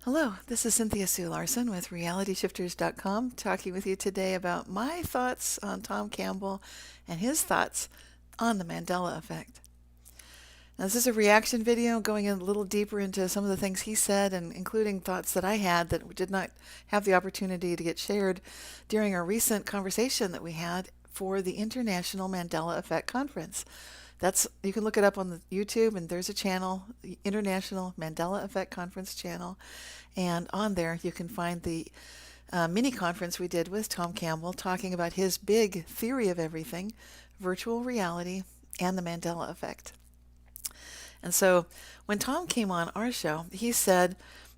Hello, this is Cynthia Sue Larson with RealityShifters.com talking with you today about my thoughts on Tom Campbell and his thoughts on the Mandela effect. Now, this is a reaction video going a little deeper into some of the things he said and including thoughts that I had that did not have the opportunity to get shared during our recent conversation that we had for the International Mandela Effect Conference. You can look it up on the YouTube, and there's a channel, the International Mandela Effect Conference channel, and on there you can find the mini conference we did with Tom Campbell talking about his big theory of everything, virtual reality, and the Mandela effect. And so when Tom came on our show, he said,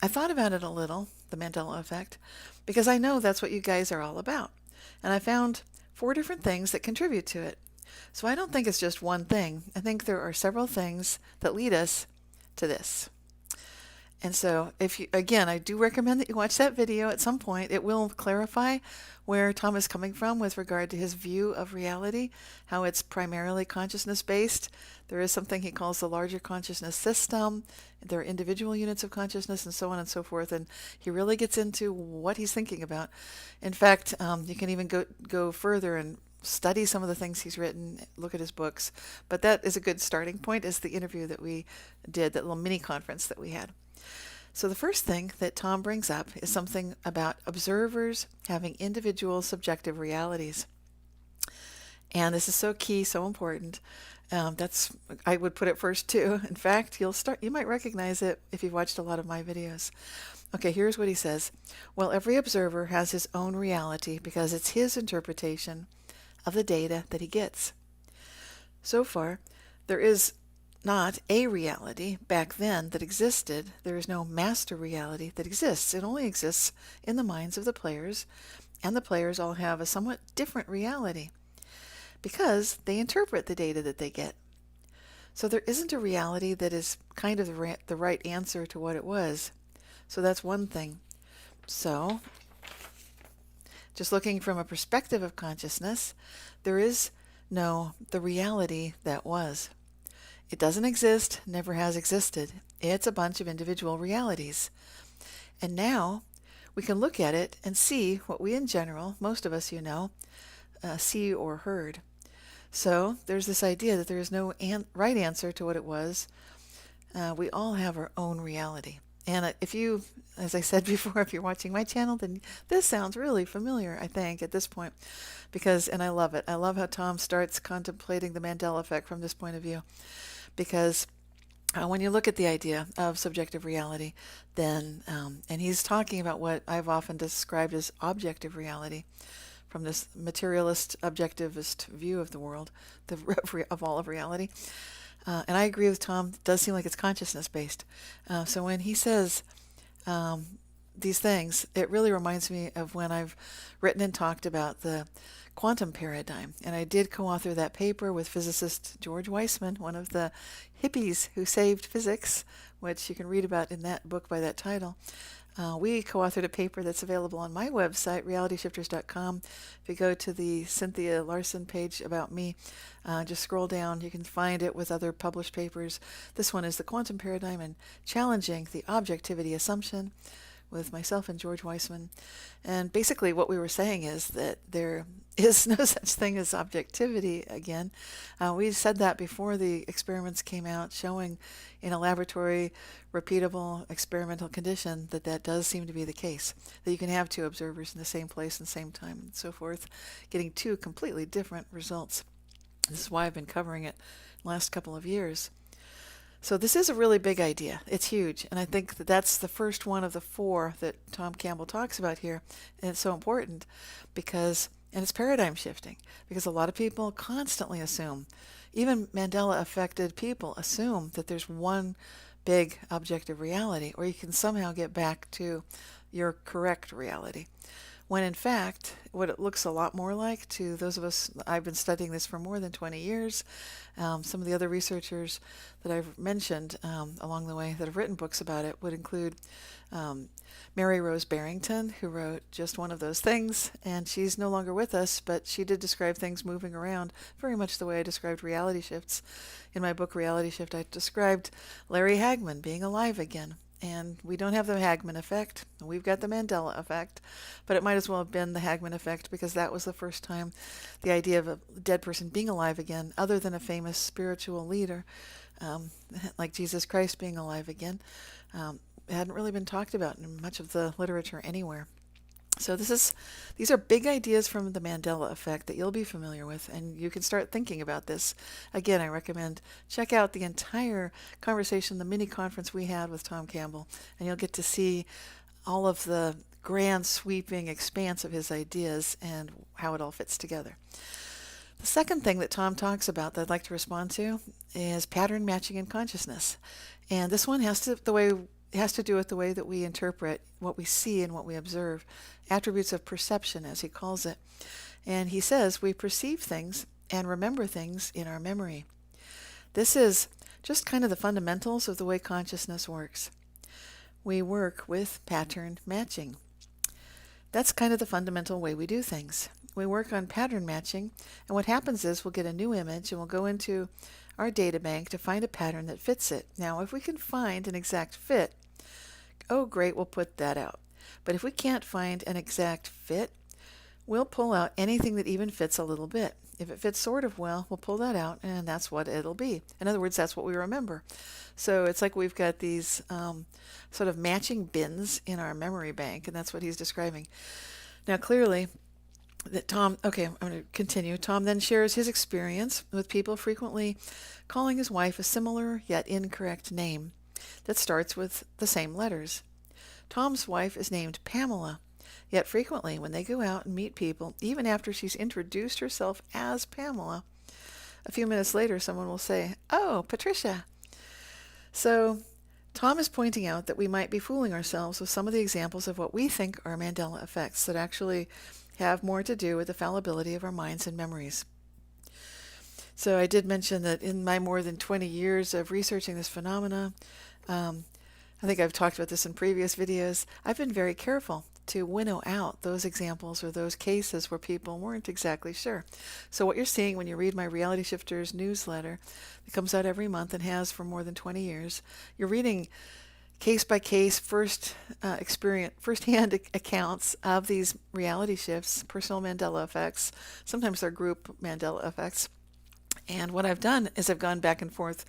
I thought about it a little, the Mandela effect, because I know that's what you guys are all about. And I found 4 different things that contribute to it. So I don't think it's just one thing. I think there are several things that lead us to this. And so I do recommend that you watch that video at some point. It will clarify where Tom is coming from with regard to his view of reality, how it's primarily consciousness based. There is something he calls the larger consciousness system. There are individual units of consciousness and so on and so forth. And he really gets into what he's thinking about. In fact, you can even go further and study some of the things he's written, look at his books. But that is a good starting point, is the interview that we did, that little mini conference that we had. So the first thing that Tom brings up is something about observers having individual subjective realities. And this is so key, so important. I would put it first too. In fact, you might recognize it if you've watched a lot of my videos. Okay, here's what he says. Well, every observer has his own reality because it's his interpretation of the data that he gets. So far, there is not a reality back then that existed. There is no master reality that exists. It only exists in the minds of the players, and the players all have a somewhat different reality because they interpret the data that they get. So there isn't a reality that is kind of the right answer to what it was. So that's one thing. So just looking from a perspective of consciousness, there is the reality that was. It doesn't exist, never has existed. It's a bunch of individual realities. And now we can look at it and see what we in general, most of us see or heard. So there's this idea that there is no right answer to what it was. We all have our own reality. And as I said before, if you're watching my channel, then this sounds really familiar, I think, at this point. And I love it. I love how Tom starts contemplating the Mandela effect from this point of view. Because when you look at the idea of subjective reality, then, and he's talking about what I've often described as objective reality, from this materialist, objectivist view of the world, of all of reality. And I agree with Tom, it does seem like it's consciousness based. So when he says these things, it really reminds me of when I've written and talked about the quantum paradigm. And I did co-author that paper with physicist George Weissman, one of the hippies who saved physics, which you can read about in that book by that title. We co-authored a paper that's available on my website, RealityShifters.com. If you go to the Cynthia Larson page about me, just scroll down. You can find it with other published papers. This one is the quantum paradigm and challenging the objectivity assumption, with myself and George Weissman. And basically what we were saying is that there is no such thing as objectivity again. We said that before the experiments came out, showing in a laboratory repeatable experimental condition that does seem to be the case, that you can have 2 observers in the same place and same time and so forth, getting 2 completely different results. This is why I've been covering it the last couple of years. So this is a really big idea. It's huge. And I think that that's the first one of the 4 that Tom Campbell talks about here. And it's so important because, and it's paradigm shifting, because a lot of people constantly assume, even Mandela affected people assume that there's one big objective reality, or you can somehow get back to your correct reality. When in fact, what it looks a lot more like to those of us, I've been studying this for more than 20 years, some of the other researchers that I've mentioned along the way that have written books about it would include Mary Rose Barrington, who wrote Just One of Those Things, and she's no longer with us, but she did describe things moving around very much the way I described reality shifts. In my book, Reality Shift, I described Larry Hagman being alive again. And we don't have the Hagman effect. We've got the Mandela effect, but it might as well have been the Hagman effect because that was the first time the idea of a dead person being alive again, other than a famous spiritual leader, like Jesus Christ being alive again, hadn't really been talked about in much of the literature anywhere. So these are big ideas from the Mandela effect that you'll be familiar with, and you can start thinking about this. Again, I recommend check out the entire conversation, the mini conference we had with Tom Campbell, and you'll get to see all of the grand sweeping expanse of his ideas and how it all fits together. The second thing that Tom talks about that I'd like to respond to is pattern matching in consciousness. And this one has to do with the way that we interpret what we see and what we observe, attributes of perception, as he calls it. And he says we perceive things and remember things in our memory. This is just kind of the fundamentals of the way consciousness works. We work with pattern matching. That's kind of the fundamental way we do things. We work on pattern matching, and what happens is we'll get a new image and we'll go into our data bank to find a pattern that fits it. Now, if we can find an exact fit, oh great, we'll put that out. But if we can't find an exact fit, we'll pull out anything that even fits a little bit. If it fits sort of well, we'll pull that out, and that's what it'll be. In other words, that's what we remember. So it's like we've got these sort of matching bins in our memory bank, and that's what he's describing. Now, clearly, I'm going to continue. Tom then shares his experience with people frequently calling his wife a similar yet incorrect name that starts with the same letters. Tom's wife is named Pamela, yet frequently when they go out and meet people, even after she's introduced herself as Pamela, a few minutes later someone will say, "Oh, Patricia." So Tom is pointing out that we might be fooling ourselves with some of the examples of what we think are Mandela effects that actually have more to do with the fallibility of our minds and memories. So I did mention that in my more than 20 years of researching this phenomena, I think I've talked about this in previous videos, I've been very careful to winnow out those examples or those cases where people weren't exactly sure. So what you're seeing when you read my Reality Shifters newsletter that comes out every month and has for more than 20 years, you're reading case-by-case first-hand accounts of these reality shifts, personal Mandela effects. Sometimes they're group Mandela effects. And what I've done is I've gone back and forth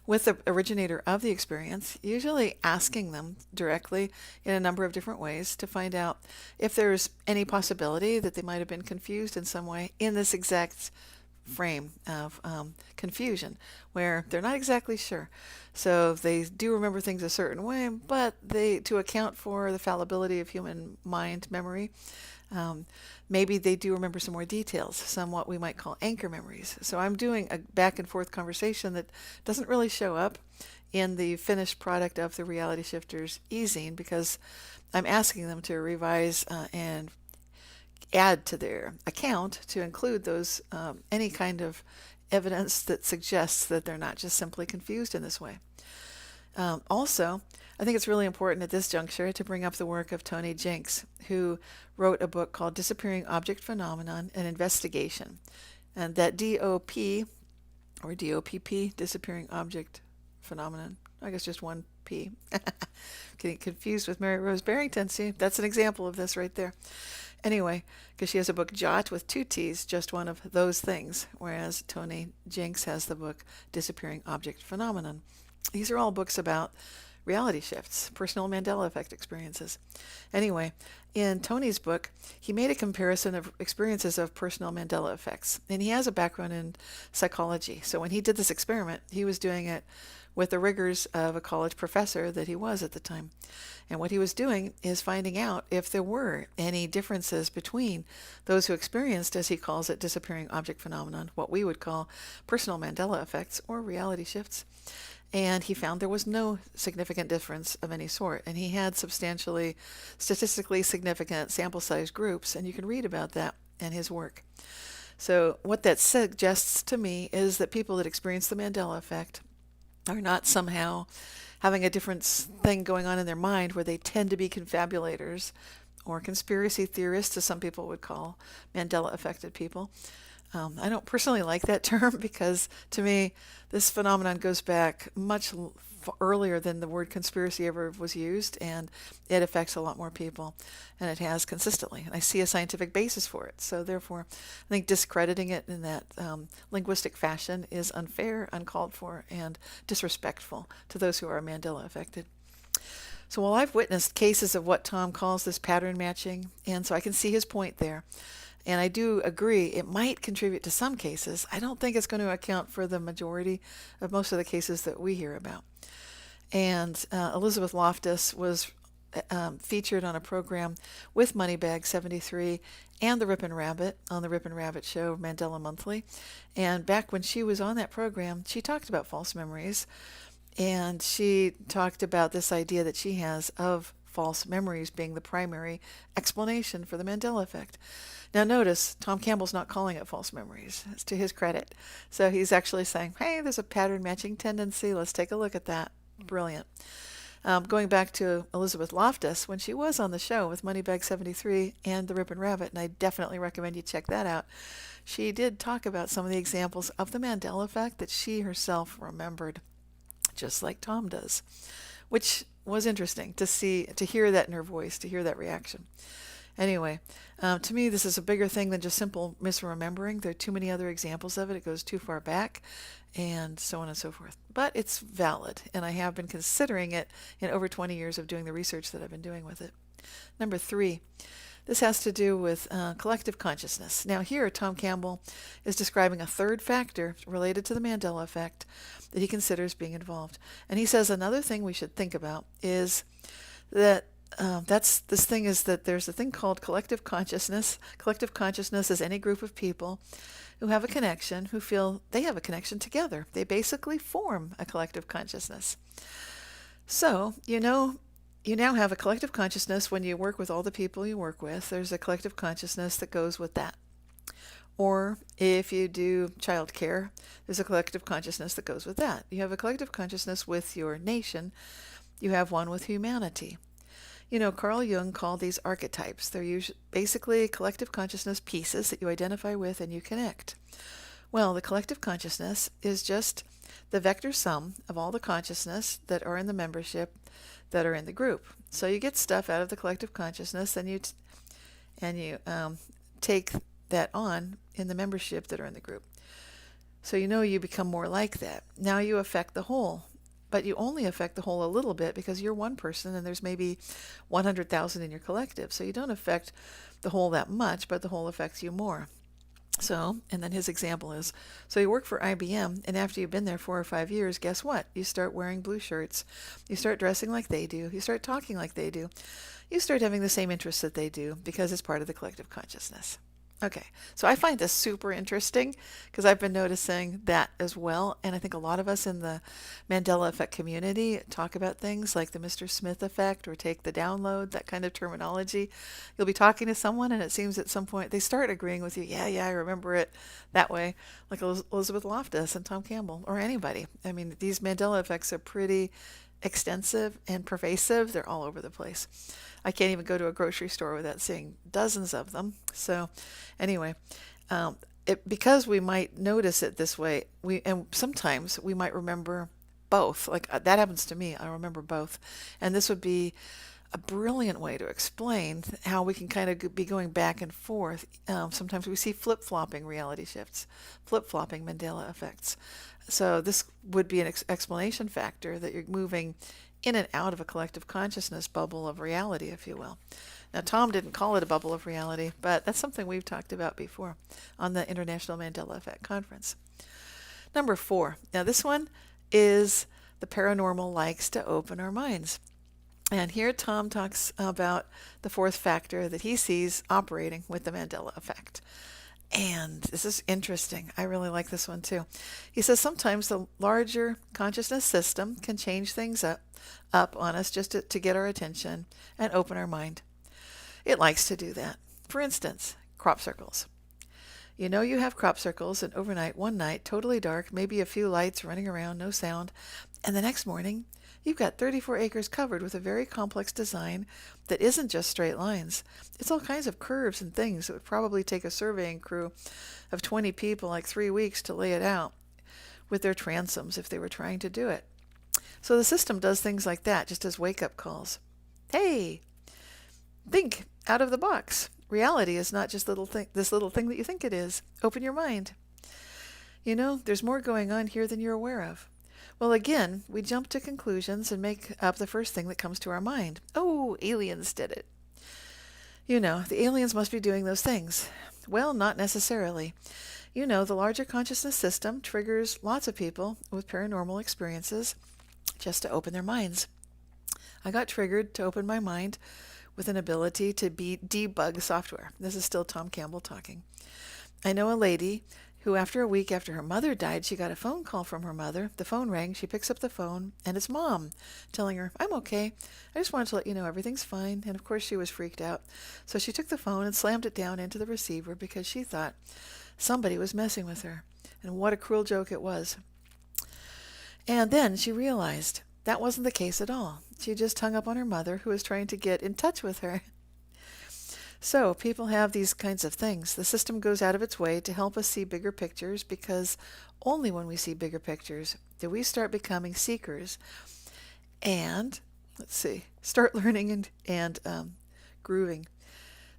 with the originator of the experience, usually asking them directly in a number of different ways to find out if there's any possibility that they might have been confused in some way in this exact frame of confusion where they're not exactly sure. So they do remember things a certain way, but to account for the fallibility of human mind memory, maybe they do remember some more details, some what we might call anchor memories. So I'm doing a back and forth conversation that doesn't really show up in the finished product of the Reality Shifters e-zine because I'm asking them to revise and add to their account to include those any kind of evidence that suggests that they're not just simply confused in this way. Also, I think it's really important at this juncture to bring up the work of Tony Jinks, who wrote a book called Disappearing Object Phenomenon, an Investigation. And that DOP, or DOPP, Disappearing Object Phenomenon, I guess just one P. Getting confused with Mary Rose Barrington. See, that's an example of this right there. Anyway, because she has a book Jot with two T's, just one of those things, whereas Tony Jinks has the book Disappearing Object Phenomenon. These are all books about reality shifts, personal Mandela effect experiences. Anyway, in Tony's book, he made a comparison of experiences of personal Mandela effects, and he has a background in psychology. So when he did this experiment, he was doing it with the rigors of a college professor that he was at the time. And what he was doing is finding out if there were any differences between those who experienced, as he calls it, disappearing object phenomenon, what we would call personal Mandela effects or reality shifts. And he found there was no significant difference of any sort. And he had substantially statistically significant sample size groups, and you can read about that in his work. So what that suggests to me is that people that experience the Mandela effect are not somehow having a different thing going on in their mind where they tend to be confabulators or conspiracy theorists, as some people would call Mandela affected people. I don't personally like that term because to me this phenomenon goes back much earlier than the word conspiracy ever was used, and it affects a lot more people, and it has consistently. And I see a scientific basis for it. So therefore, I think discrediting it in that linguistic fashion is unfair, uncalled for, and disrespectful to those who are Mandela affected. So while I've witnessed cases of what Tom calls this pattern matching, and so I can see his point there, and I do agree it might contribute to some cases, I don't think it's going to account for the majority of most of the cases that we hear about. And Elizabeth Loftus was featured on a program with Moneybag 73 and the Rip and Rabbit on the Rip and Rabbit show, Mandela Monthly. And back when she was on that program, she talked about false memories. And she talked about this idea that she has of false memories being the primary explanation for the Mandela effect. Now notice, Tom Campbell's not calling it false memories. It's to his credit. So he's actually saying, hey, there's a pattern matching tendency. Let's take a look at that. Brilliant. Going back to Elizabeth Loftus, when she was on the show with Moneybag 73 and the Rip and Rabbit, and I definitely recommend you check that out, she did talk about some of the examples of the Mandela effect that she herself remembered, just like Tom does, which was interesting to hear that in her voice, to hear that reaction. Anyway, to me, this is a bigger thing than just simple misremembering. There are too many other examples of it. It goes too far back, and so on and so forth. But it's valid, and I have been considering it in over 20 years of doing the research that I've been doing with it. Number 3, this has to do with collective consciousness. Now here, Tom Campbell is describing a third factor related to the Mandela effect that he considers being involved. And he says another thing we should think about is that there's a thing called collective consciousness. Collective consciousness is any group of people who have a connection, who feel they have a connection together. They basically form a collective consciousness. So, you now have a collective consciousness when you work with all the people you work with. There's a collective consciousness that goes with that. Or if you do childcare, there's a collective consciousness that goes with that. You have a collective consciousness with your nation. You have one with humanity. Carl Jung called these archetypes. They're basically collective consciousness pieces that you identify with and you connect. Well, the collective consciousness is just the vector sum of all the consciousness that are in the membership that are in the group. So you get stuff out of the collective consciousness, and you take that on in the membership that are in the group. So you become more like that. Now you affect the whole. But you only affect the whole a little bit because you're one person and there's maybe 100,000 in your collective. So you don't affect the whole that much, but the whole affects you more. So, and then his example is, so you work for IBM, and after you've been there 4 or 5 years, guess what? You start wearing blue shirts. You start dressing like they do. You start talking like they do. You start having the same interests that they do because it's part of the collective consciousness. Okay, so I find this super interesting because I've been noticing that as well, and I think a lot of us in the Mandela effect community talk about things like the Mr. Smith effect or take the download, that kind of terminology. You'll be talking to someone and it seems at some point they start agreeing with you, yeah, I remember it that way, like Elizabeth Loftus and Tom Campbell or anybody. I mean, these Mandela effects are pretty extensive and pervasive. They're all over the place. I can't even go to a grocery store without seeing dozens of them. So anyway, because we might notice it this way, and sometimes we might remember both. Like that happens to me. I remember both. And this would be a brilliant way to explain how we can kind of be going back and forth. Sometimes we see flip-flopping reality shifts, flip-flopping Mandela effects. So this would be an explanation factor that you're moving in and out of a collective consciousness bubble of reality, if you will. Now, Tom didn't call it a bubble of reality, but that's something we've talked about before on the International Mandela Effect Conference. Number 4. Now, this one is the paranormal likes to open our minds. And here Tom talks about the fourth factor that he sees operating with the Mandela effect. And this is interesting. I really like this one too. He says sometimes the larger consciousness system can change things up on us just to get our attention and open our mind. It likes to do that. For instance, crop circles. You have crop circles, and overnight, one night, totally dark, maybe a few lights running around, no sound, and the next morning, you've got 34 acres covered with a very complex design that isn't just straight lines. It's all kinds of curves and things that would probably take a surveying crew of 20 people like 3 weeks to lay it out with their transoms if they were trying to do it. So the system does things like that, just as wake-up calls. Hey, think out of the box. Reality is not just this little thing that you think it is. Open your mind. You know, there's more going on here than you're aware of. Well, again, we jump to conclusions and make up the first thing that comes to our mind. Oh, aliens did it. You know, the aliens must be doing those things. Well, not necessarily. You know, the larger consciousness system triggers lots of people with paranormal experiences just to open their minds. I got triggered to open my mind with an ability to debug software. This is still Tom Campbell talking. I know a lady who, after a week after her mother died, she got a phone call from her mother. The phone rang. She picks up the phone, and it's Mom telling her, I'm okay. I just wanted to let you know everything's fine. And of course, she was freaked out. So she took the phone and slammed it down into the receiver because she thought somebody was messing with her. And what a cruel joke it was. And then she realized that wasn't the case at all. She just hung up on her mother, who was trying to get in touch with her. So people have these kinds of things. The system goes out of its way to help us see bigger pictures, because only when we see bigger pictures do we start becoming seekers and, start learning and grooving.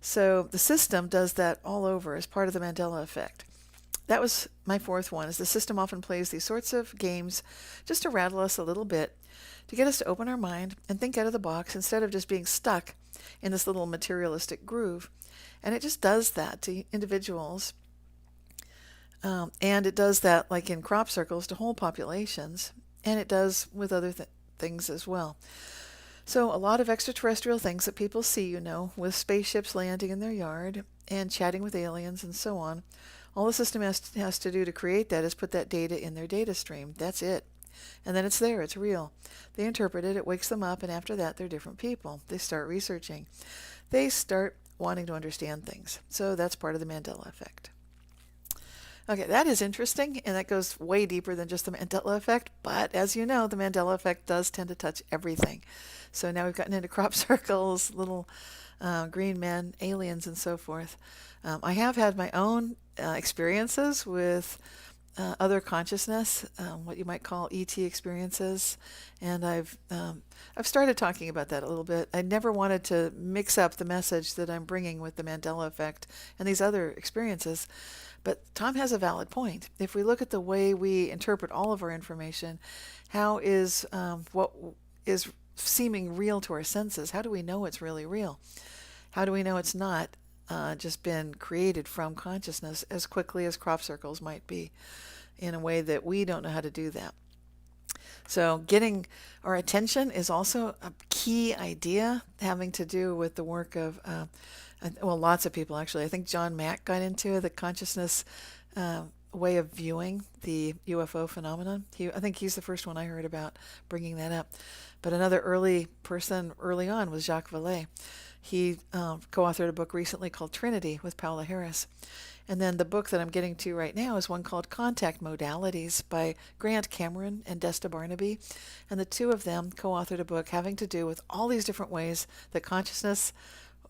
So the system does that all over as part of the Mandela effect. That was my fourth one, is the system often plays these sorts of games just to rattle us a little bit, to get us to open our mind and think out of the box instead of just being stuck in this little materialistic groove. And it just does that to individuals. And it does that, like in crop circles, to whole populations. And it does with other things as well. So a lot of extraterrestrial things that people see, you know, with spaceships landing in their yard and chatting with aliens and so on. All the system has to do to create that is put that data in their data stream. That's it. And then it's there. It's real. They interpret it. It wakes them up. And after that, they're different people. They start researching. They start wanting to understand things. So that's part of the Mandela effect. Okay, that is interesting. And that goes way deeper than just the Mandela effect. But as you know, the Mandela effect does tend to touch everything. So now we've gotten into crop circles, little green men, aliens, and so forth. I have had my own experiences with other consciousness, what you might call ET experiences, and I've started talking about that a little bit. I never wanted to mix up the message that I'm bringing with the Mandela effect and these other experiences, but Tom has a valid point. If we look at the way we interpret all of our information, how is what is seeming real to our senses, how do we know it's really real? How do we know it's not just been created from consciousness as quickly as crop circles might be, in a way that we don't know how to do that? So getting our attention is also a key idea, having to do with the work of, lots of people actually. I think John Mack got into the consciousness way of viewing the UFO phenomenon. I think he's the first one I heard about bringing that up. But another early person early on was Jacques Vallée. He co-authored a book recently called Trinity with Paola Harris. And then the book that I'm getting to right now is one called Contact Modalities by Grant Cameron and Desta Barnabe. And the two of them co-authored a book having to do with all these different ways that consciousness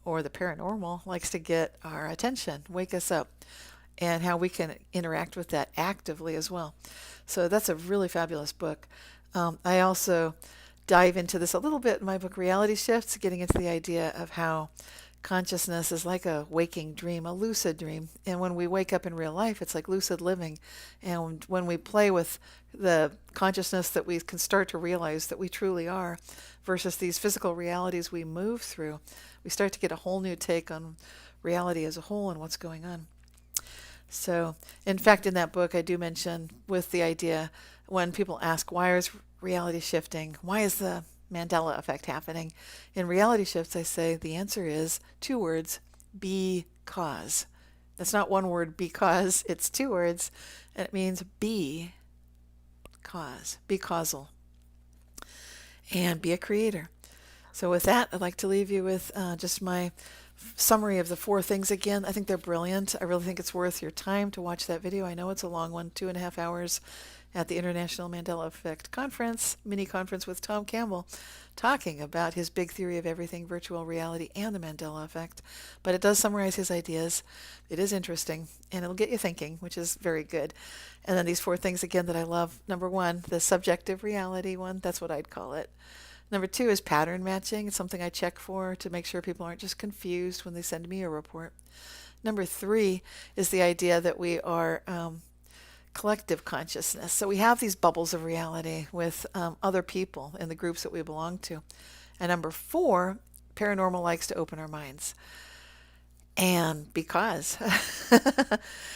or the paranormal likes to get our attention, wake us up, and how we can interact with that actively as well. So that's a really fabulous book. I also dive into this a little bit in my book Reality Shifts, getting into the idea of how consciousness is like a waking dream, a lucid dream. And when we wake up in real life, it's like lucid living. And when we play with the consciousness that we can start to realize that we truly are versus these physical realities we move through, we start to get a whole new take on reality as a whole and what's going on. So, in fact, in that book, I do mention with the idea when people ask, why is reality shifting? Why is the Mandela effect happening? In Reality Shifts, I say the answer is two words: because. That's not one word, because. It's two words, and it means be cause, be causal, and be a creator. So with that, I'd like to leave you with just my summary of the four things again. I think they're brilliant. I really think it's worth your time to watch that video. I know it's a long one, 2.5 hours, at the International Mandela Effect Conference, mini conference with Tom Campbell, talking about his big theory of everything, virtual reality, and the Mandela effect. But it does summarize his ideas. It is interesting, and it'll get you thinking, which is very good. And then these 4 things again that I love. Number 1, the subjective reality one. That's what I'd call it. Number 2 is pattern matching. It's something I check for to make sure people aren't just confused when they send me a report. Number 3 is the idea that we are collective consciousness. So we have these bubbles of reality with other people in the groups that we belong to. And number 4, paranormal likes to open our minds. And because.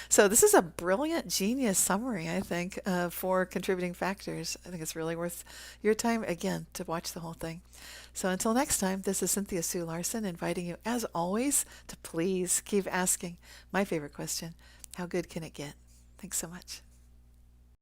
So this is a brilliant, genius summary, I think, for contributing factors. I think it's really worth your time, again, to watch the whole thing. So until next time, this is Cynthia Sue Larson inviting you, as always, to please keep asking my favorite question: how good can it get? Thanks so much.